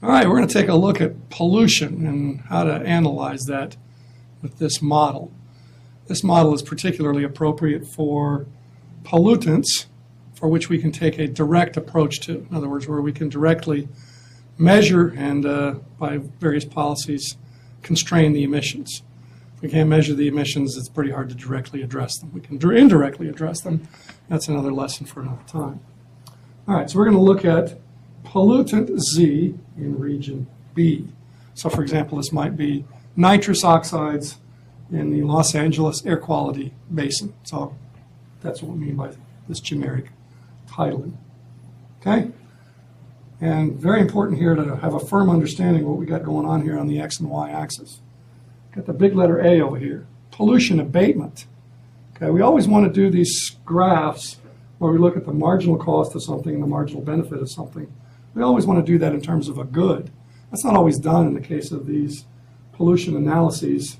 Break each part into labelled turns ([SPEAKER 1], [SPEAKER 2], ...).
[SPEAKER 1] All right, we're going to take a look at pollution and how to analyze that with this model. This model is particularly appropriate for pollutants for which we can take a direct approach to. In other words, where we can directly measure and, by various policies, constrain the emissions. If we can't measure the emissions, it's pretty hard to directly address them. We can indirectly address them. That's another lesson for another time. All right, so we're going to look at pollutant Z in region B. So, for example, this might be nitrous oxides in the Los Angeles air quality basin. So that's what we mean by this generic titling. Okay? And very important here to have a firm understanding of what we got going on here on the X and Y axis. Got the big letter A over here, pollution abatement. Okay, we always want to do these graphs where we look at the marginal cost of something and the marginal benefit of something. We always want to do that in terms of a good. That's not always done in the case of these pollution analyses.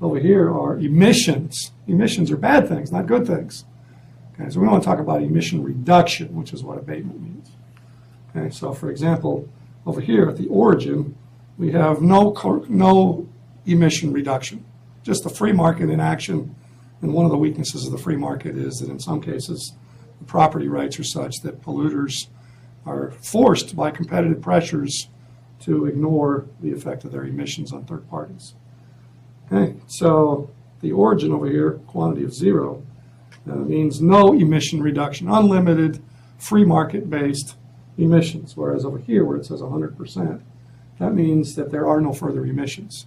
[SPEAKER 1] Over here are emissions. Emissions are bad things, not good things. Okay, so we want to talk about emission reduction, which is what abatement means. Okay, so for example, over here at the origin, we have no emission reduction, just the free market in action. And one of the weaknesses of the free market is that in some cases, the property rights are such that polluters are forced by competitive pressures to ignore the effect of their emissions on third parties. Okay, so the origin over here, quantity of 0, means no emission reduction, unlimited, free market-based emissions, whereas over here where it says 100%, that means that there are no further emissions.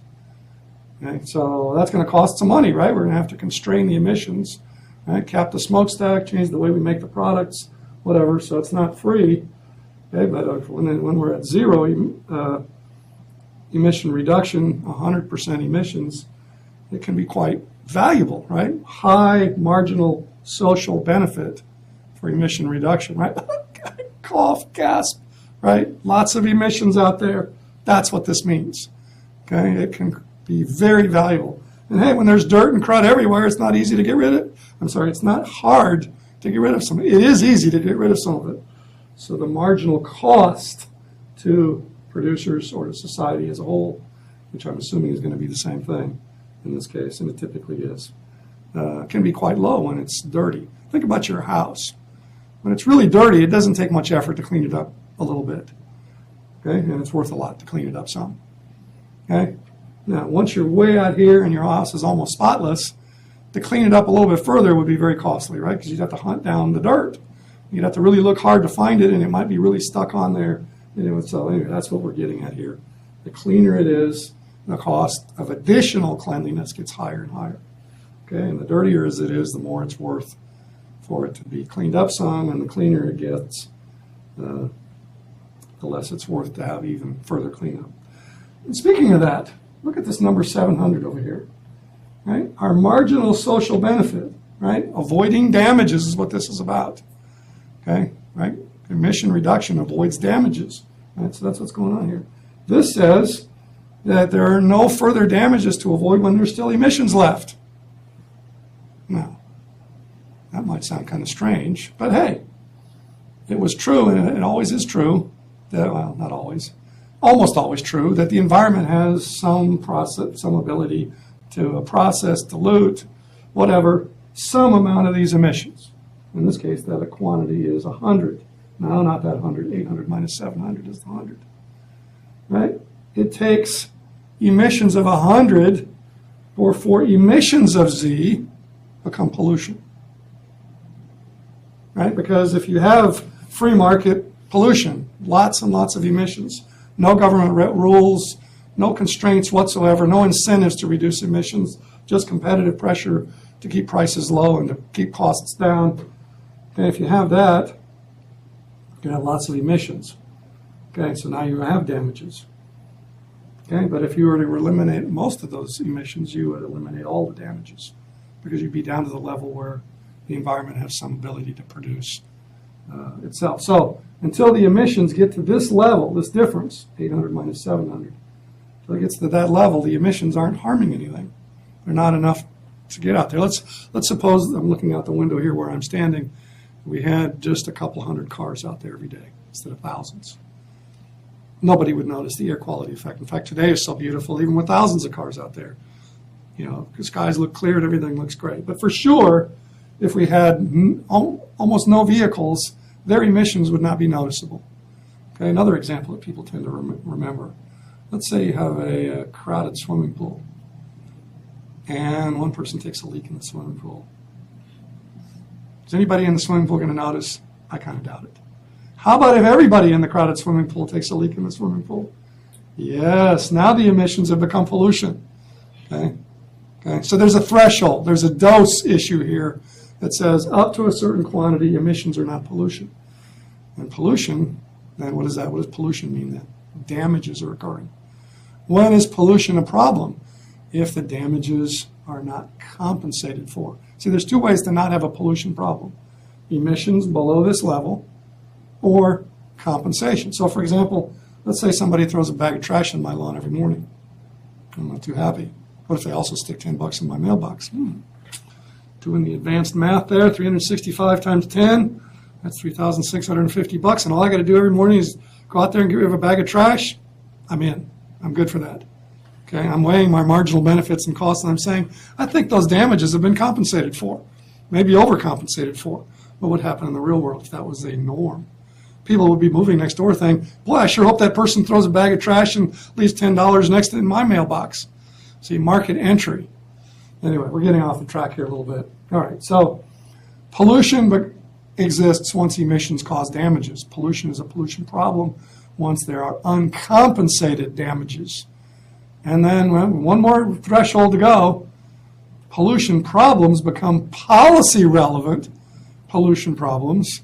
[SPEAKER 1] Okay, so that's going to cost some money, right? We're going to have to constrain the emissions, right? Cap the smokestack, change the way we make the products, whatever, so it's not free. Okay, but when we're at 0 emission reduction, 100% emissions, it can be quite valuable, right? High marginal social benefit for emission reduction, right? Cough, gasp, right? Lots of emissions out there. That's what this means. Okay, it can be very valuable. And hey, when there's dirt and crud everywhere, it's not easy to get rid of it. It's not hard to get rid of some. It is easy to get rid of some of it. So the marginal cost to producers or to society as a whole, which I'm assuming is going to be the same thing in this case, and it typically is, can be quite low when it's dirty. Think about your house. When it's really dirty, it doesn't take much effort to clean it up a little bit. Okay, and it's worth a lot to clean it up some. Okay, now once you're way out here and your house is almost spotless, to clean it up a little bit further would be very costly, right? Because you'd have to hunt down the dirt. You'd have to really look hard to find it, and it might be really stuck on there. So anyway, that's what we're getting at here. The cleaner it is, the cost of additional cleanliness gets higher and higher. Okay, and the dirtier as it is, the more it's worth for it to be cleaned up some, and the cleaner it gets, the less it's worth to have even further cleanup. And speaking of that, look at this number 700 over here. Right, our marginal social benefit, right? Avoiding damages is what this is about. Okay, right? Emission reduction avoids damages. Right? So that's what's going on here. This says that there are no further damages to avoid when there's still emissions left. Now, that might sound kind of strange, but hey, it was true, and it always is true, that, well, not always, almost always true, that the environment has some process, some ability to process, dilute, whatever, some amount of these emissions. In this case, that quantity is 100. No, not that 100. 800 minus 700 is the 100. Right? It takes emissions of 100 for emissions of Z become pollution. Right? Because if you have free market pollution, lots and lots of emissions, no government rules, no constraints whatsoever, no incentives to reduce emissions, just competitive pressure to keep prices low and to keep costs down. Okay, if you have that, you can have lots of emissions. Okay, so now you have damages. Okay, but if you were to eliminate most of those emissions, you would eliminate all the damages because you'd be down to the level where the environment has some ability to produce itself. So until the emissions get to this level, this difference, 800 minus 700, until it gets to that level, the emissions aren't harming anything. They're not enough to get out there. Let's suppose I'm looking out the window here where I'm standing. We had just a couple hundred cars out there every day instead of thousands. nobody would notice the air quality effect. In fact, today is so beautiful, even with thousands of cars out there. You know, the skies look clear and everything looks great. But for sure, if we had almost no vehicles, their emissions would not be noticeable. Okay, another example that people tend to remember. Let's say you have a crowded swimming pool, and one person takes a leak in the swimming pool. Is anybody in the swimming pool going to notice? I kind of doubt it. How about if everybody in the crowded swimming pool takes a leak in the swimming pool? Yes, now the emissions have become pollution. Okay? Okay, so there's a threshold, there's a dose issue here that says up to a certain quantity, emissions are not pollution. And pollution, then what is that? What does pollution mean then? Damages are occurring. When is pollution a problem? If the damages are not compensated for. See, there's two ways to not have a pollution problem. Emissions below this level or compensation. So for example, let's say somebody throws a bag of trash in my lawn every morning. I'm not too happy. What if they also stick $10 in my mailbox? Doing the advanced math there, 365 times 10, that's $3,650. And all I got to do every morning is go out there and get rid of a bag of trash. I'm in. I'm good for that. Okay, I'm weighing my marginal benefits and costs, and I'm saying, I think those damages have been compensated for, maybe overcompensated for. What would happen in the real world if that was a norm? People would be moving next door saying, boy, I sure hope that person throws a bag of trash and leaves $10 next to in my mailbox. See, market entry. Anyway, we're getting off the track here a little bit. All right, so pollution exists once emissions cause damages. Pollution is a pollution problem once there are uncompensated damages. And then one more threshold to go. Pollution problems become policy relevant pollution problems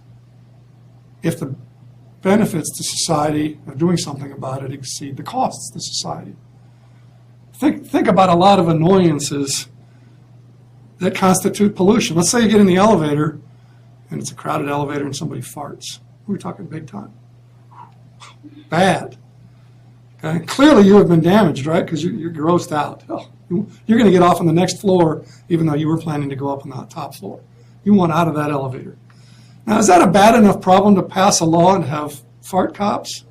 [SPEAKER 1] if the benefits to society of doing something about it exceed the costs to society. Think about a lot of annoyances that constitute pollution. Let's say you get in the elevator and it's a crowded elevator and somebody farts. We're talking big time. Bad. Okay? Clearly you have been damaged, right? Because you're grossed out. Oh, you're going to get off on the next floor even though you were planning to go up on the top floor. You want out of that elevator. Now, is that a bad enough problem to pass a law and have fart cops?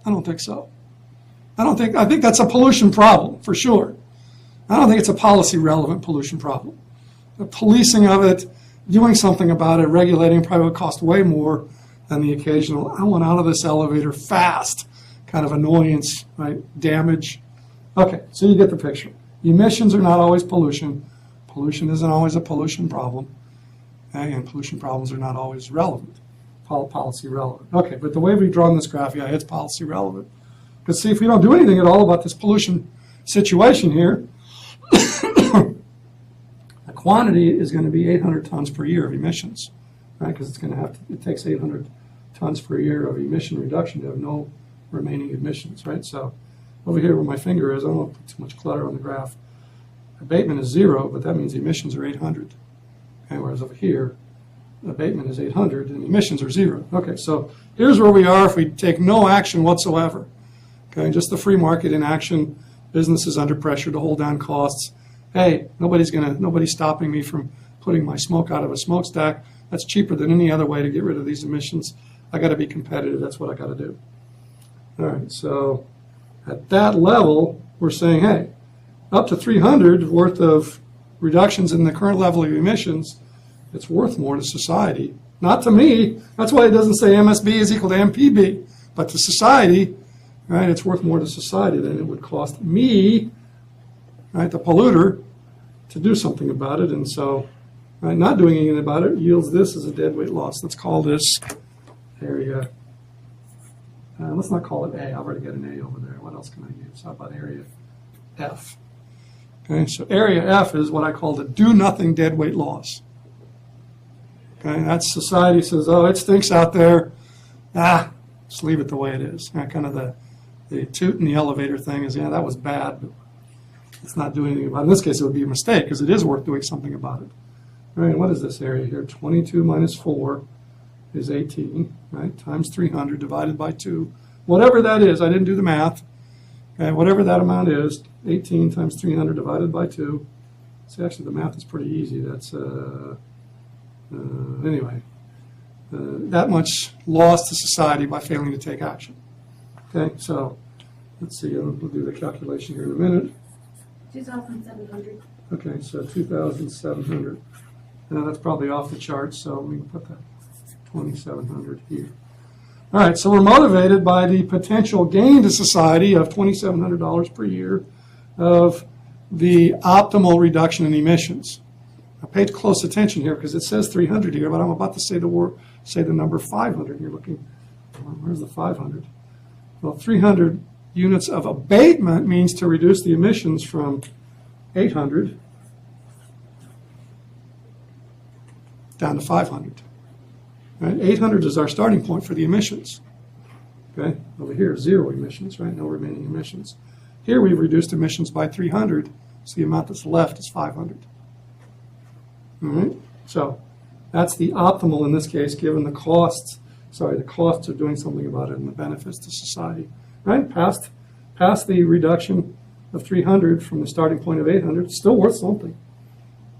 [SPEAKER 1] I don't think so. I think that's a pollution problem, for sure. I don't think it's a policy-relevant pollution problem. The policing of it, doing something about it, regulating probably would cost way more than the occasional, I want out of this elevator fast kind of annoyance, right? Damage. Okay, so you get the picture. Emissions are not always pollution. Pollution isn't always a pollution problem. Okay? And pollution problems are not always relevant, policy relevant. Okay, but the way we've drawn this graph, yeah, it's policy relevant. Because see, if we don't do anything at all about this pollution situation here, the quantity is going to be 800 tons per year of emissions, right? Because it takes 800 tons per year of emission reduction to have no remaining emissions, right? So over here where my finger is, I don't want to put too much clutter on the graph. Abatement is 0, but that means emissions are 800. Okay, whereas over here, abatement is 800 and emissions are 0. Okay, so here's where we are if we take no action whatsoever. Okay, just the free market in action, businesses under pressure to hold down costs. Hey, nobody's stopping me from putting my smoke out of a smokestack. That's cheaper than any other way to get rid of these emissions. I got to be competitive. That's what I got to do. All right, so at that level, we're saying, hey, up to 300 worth of reductions in the current level of emissions, it's worth more to society. Not to me. That's why it doesn't say MSB is equal to MPB. But to society, right, it's worth more to society than it would cost me, right, the polluter, to do something about it. And so, right, not doing anything about it yields this as a deadweight loss. Let's call this area, let's not call it A. I've already got an A over there. What else can I use? How about area F? Okay, so area F is what I call the do-nothing deadweight loss. Okay, that's society says, oh, it stinks out there. Just leave it the way it is. Kind of the toot in the elevator thing is, yeah, that was bad, but let's not do anything about it. In this case, it would be a mistake because it is worth doing something about it. All right, what is this area here? 22 minus 4 is 18, right? Times 300 divided by 2. Whatever that is, I didn't do the math. Okay, whatever that amount is, 18 times 300 divided by 2. See, actually, the math is pretty easy. That's, anyway, that much loss to society by failing to take action. Okay, so let's see, we'll do the calculation here in a minute.
[SPEAKER 2] 2,700.
[SPEAKER 1] Okay, so 2,700. Now that's probably off the chart, so we can put that 2,700 here. All right, so we're motivated by the potential gain to society of $2,700 per year of the optimal reduction in emissions. Now pay close attention here because it says 300 here, but I'm about to say the number 500. You're looking, where's the 500? Well, 300 units of abatement means to reduce the emissions from 800 down to 500. Right? 800 is our starting point for the emissions. Okay, over here, zero emissions, right? No remaining emissions. Here we've reduced emissions by 300, so the amount that's left is 500. All right, so that's the optimal in this case, given the costs. The costs of doing something about it and the benefits to society. Right, past the reduction of 300 from the starting point of 800, it's still worth something.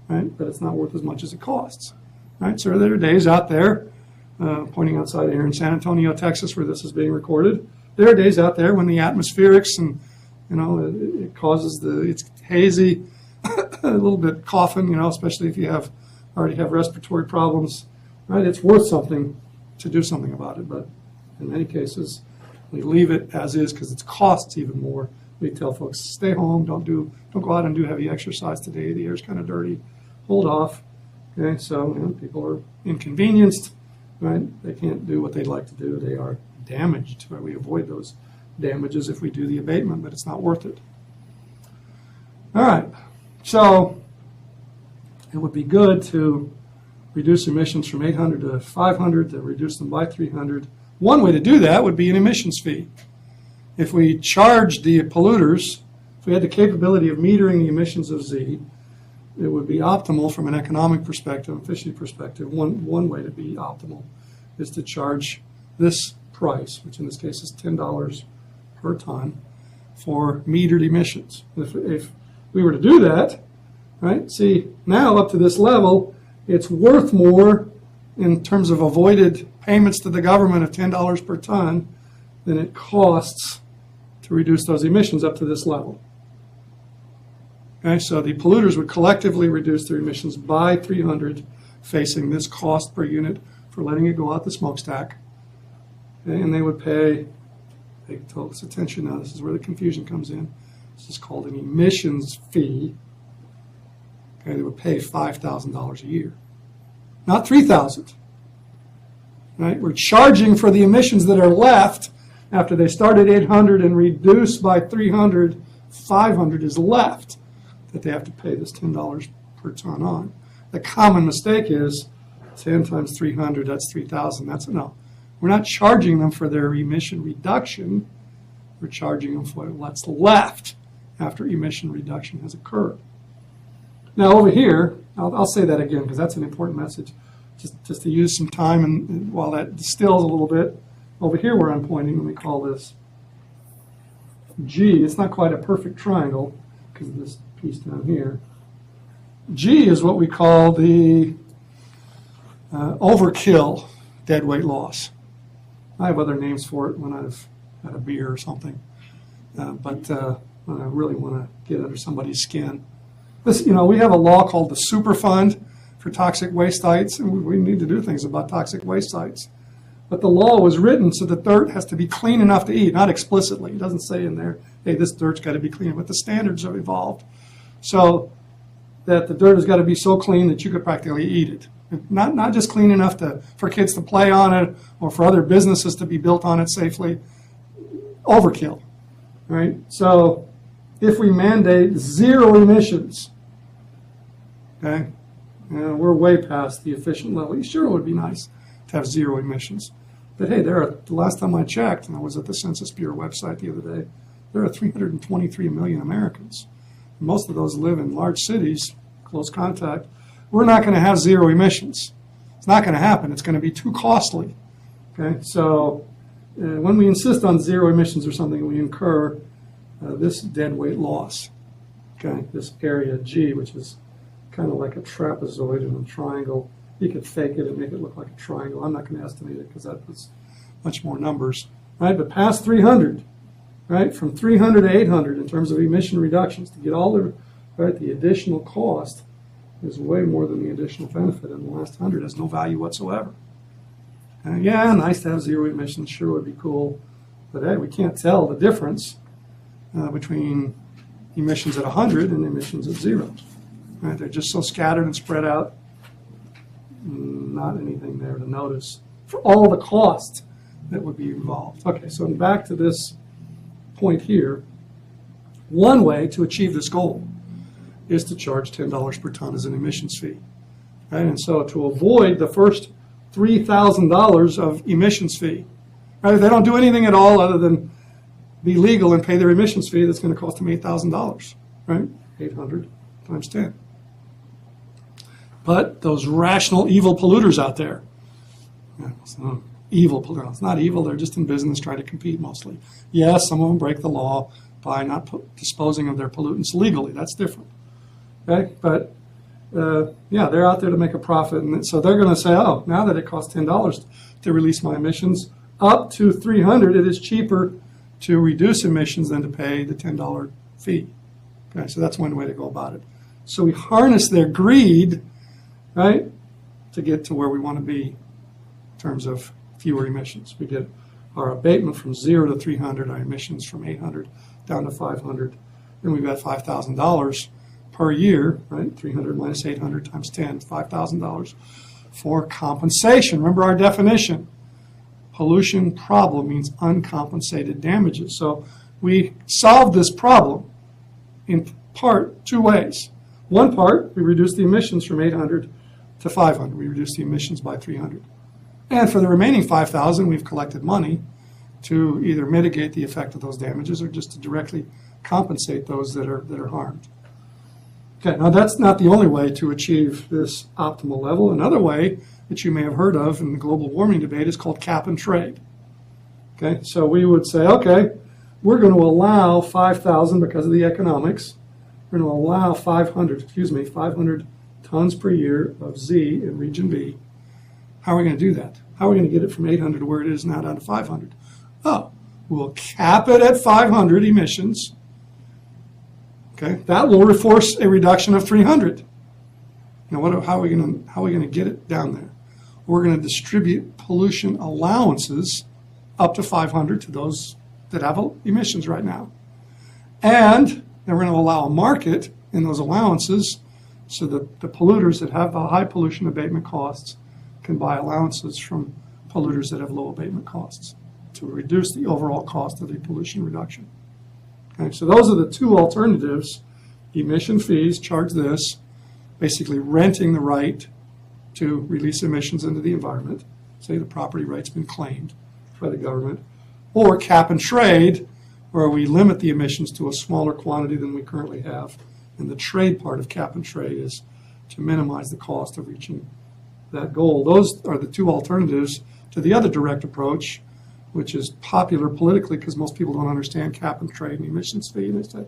[SPEAKER 1] Right, but it's not worth as much as it costs. Right, so there are days out there. Pointing outside here in San Antonio, Texas, where this is being recorded. There are days out there when the atmospherics and, it causes it's hazy, a little bit coughing, especially if you already have respiratory problems, right? It's worth something to do something about it, but in many cases, we leave it as is because it costs even more. We tell folks, stay home, don't go out and do heavy exercise today. The air's kind of dirty. Hold off. Okay, so people are inconvenienced. Right? They can't do what they'd like to do. They are damaged. Right? We avoid those damages if we do the abatement, but it's not worth it. All right. So it would be good to reduce emissions from 800 to 500, to reduce them by 300. One way to do that would be an emissions fee. If we charged the polluters, if we had the capability of metering the emissions of Z, it would be optimal from an economic perspective, efficiency perspective. One way to be optimal is to charge this price, which in this case is $10 per ton, for metered emissions. If we were to do that, right? See, now up to this level, it's worth more in terms of avoided payments to the government of $10 per ton than it costs to reduce those emissions up to this level. Okay, so the polluters would collectively reduce their emissions by 300, facing this cost per unit for letting it go out the smokestack. Okay, and they would pay close attention now, this is where the confusion comes in. This is called an emissions fee. Okay, they would pay $5,000 a year, not $3,000. Right? We're charging for the emissions that are left after they start at 800 and reduce by 300, 500 is left that they have to pay this $10 per ton on. The common mistake is 10 times 300, that's 3,000. No. We're not charging them for their emission reduction. We're charging them for what's left after emission reduction has occurred. Now over here, I'll say that again because that's an important message. Just to use some time and while that distills a little bit. Over here where I'm pointing, let me call this G. It's not quite a perfect triangle because of this piece down here. G is what we call the overkill deadweight loss. I have other names for it when I've had a beer or something, but when I really want to get under somebody's skin. This, we have a law called the Superfund for toxic waste sites, and we need to do things about toxic waste sites. But the law was written so that dirt has to be clean enough to eat, not explicitly. It doesn't say in there, hey, this dirt's got to be clean, but the standards have evolved so that the dirt has got to be so clean that you could practically eat it. Not just clean enough for kids to play on it or for other businesses to be built on it safely. Overkill, right? So if we mandate zero emissions, okay, we're way past the efficient level. Sure, it would be nice to have zero emissions. But hey, the last time I checked, and I was at the Census Bureau website the other day, there are 323 million Americans. Most of those live in large cities, close contact. We're not going to have zero emissions. It's not going to happen. It's going to be too costly. Okay, so when we insist on zero emissions or something, we incur this deadweight loss. Okay, this area G, which is kind of like a trapezoid and a triangle. You could fake it and make it look like a triangle. I'm not going to estimate it because that was much more numbers. right? But past 300, right? From 300 to 800 in terms of emission reductions, to get all the, right, the additional cost is way more than the additional benefit, and the last 100 has no value whatsoever. And yeah, nice to have zero emissions, sure would be cool, but hey, we can't tell the difference between emissions at 100 and emissions at 0. Right? They're just so scattered and spread out, not anything there to notice for all the cost that would be involved. Okay, so back to this point here, one way to achieve this goal is to charge $10 per ton as an emissions fee. Right? And so to avoid the first $3,000 of emissions fee, right? If they don't do anything at all other than be legal and pay their emissions fee, that's going to cost them $8,000, right? 800 times 10. But those rational evil polluters out there, evil polluters, it's not evil, they're just in business trying to compete mostly. Yes, some of them break the law by not disposing of their pollutants legally. That's different. Okay, but yeah, they're out there to make a profit, and so they're going to say, oh, now that it costs $10 to release my emissions, up to $300, it is cheaper to reduce emissions than to pay the $10 fee. Okay, so that's one way to go about it. So we harness their greed, right, to get to where we want to be in terms of fewer emissions. We get our abatement from 0 to 300, our emissions from 800 down to 500, and we've got $5,000 per year, right? 300 minus 800 times 10, $5,000 for compensation. Remember our definition. Pollution problem means uncompensated damages. So we solved this problem in part two ways. One part, we reduced the emissions from 800 to 500. We reduced the emissions by 300. And for the remaining 5,000, we've collected money to either mitigate the effect of those damages or just to directly compensate those that are harmed. Okay, now that's not the only way to achieve this optimal level. Another way that you may have heard of in the global warming debate is called cap and trade. Okay, so we would say, okay, we're going to allow 5,000 because of the economics. We're going to allow 500 tons per year of Z in region B. How are we going to do that? How are we going to get it from 800 to where it is now down to 500? Oh, we'll cap it at 500 emissions. Okay, that will force a reduction of 300. Now, how are we going to get it down there? We're going to distribute pollution allowances up to 500 to those that have emissions right now, and then we're going to allow a market in those allowances so that the polluters that have the high pollution abatement costs can buy allowances from polluters that have low abatement costs to reduce the overall cost of the pollution reduction. Okay, so those are the two alternatives. Emission fees, charge this, basically renting the right to release emissions into the environment, say the property right's been claimed by the government, or cap and trade, where we limit the emissions to a smaller quantity than we currently have. And the trade part of cap and trade is to minimize the cost of reaching that goal. Those are the two alternatives to the other direct approach, which is popular politically because most people don't understand cap and trade and emissions fee. And they say,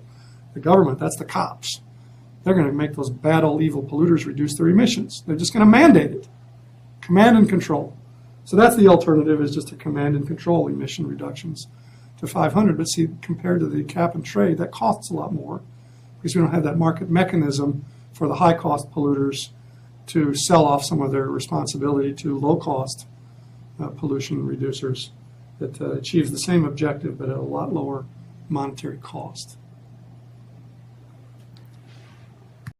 [SPEAKER 1] the government, that's the cops. They're going to make those bad old evil polluters reduce their emissions. They're just going to mandate it. Command and control. So that's the alternative, is just to command and control emission reductions to 500. But see, compared to the cap and trade, that costs a lot more because we don't have that market mechanism for the high cost polluters to sell off some of their responsibility to low cost pollution reducers that achieves the same objective but at a lot lower monetary cost.